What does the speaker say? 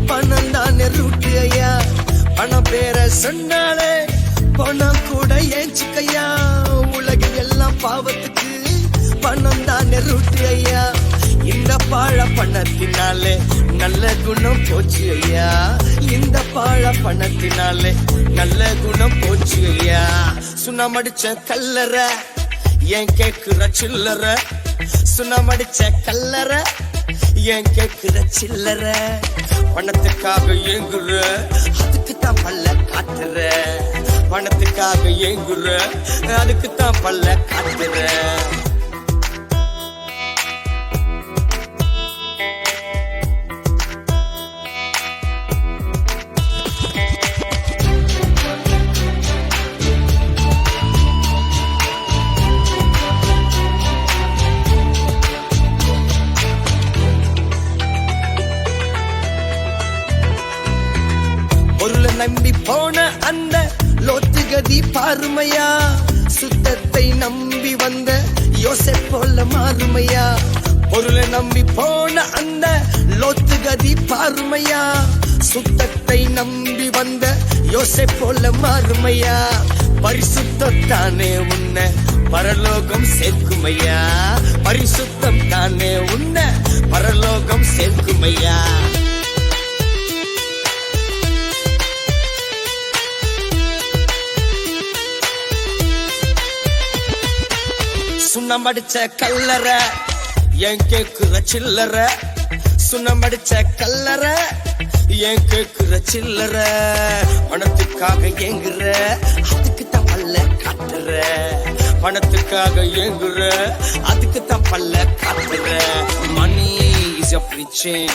பணம் தானே ரூட்டு ஐயா. பணம் பேர சொன்னாலே பணம் கூட ஏஞ்சுக்கையா. உலகில் எல்லாம் பாவத்துக்கு பணம் தானே ரூட்டு ஐயா. இந்த பாழ பணத்தினாலே நல்ல குணம் போச்சு ஐயா. இந்த பாழ பணத்தினாலே நல்ல குணம் போச்சு ஐயா. சுண்ணாமடிச்ச கல்லற ஏன் கேக்குற சில்லற. சுண்ணாமடிச்ச கல்லற ஏன் கேக்குற சில்லற. பணத்துக்காக ஏங்குற அதுக்கு தான் பல்ல காட்டுற. பணத்துக்காக ஏங்குற அதுக்கு தான் பல்ல காட்டுற. பொருளை நம்பி போன அந்த லோத்துகதி பாருமையா. சுத்தத்தை நம்பி வந்த யோசேப் போல மாறுமையா. பொருளை நம்பி போன அந்த லோத்துகதி பாருமையா. சுத்தத்தை நம்பி வந்த யோசேப் போல மாறுமையா. பரிசுத்தம் தானே உன்னை பரலோகம் சேர்க்குமையா. பரிசுத்தம் தானே உன்னை பரலோகம் சேர்க்குமையா. சுண்ணமடிச்ச கல்லற ஏன் கேக்குற சில்லற. சுண்ணமடிச்ச கல்லற ஏன் கேக்குற சில்லற. பணத்துக்காக ஏங்குற அதுக்கு தான் பல்ல காட்டுற. பணத்துக்காக ஏங்குற அதுக்கு தான் பல்ல காட்டுற. Money is your preaching.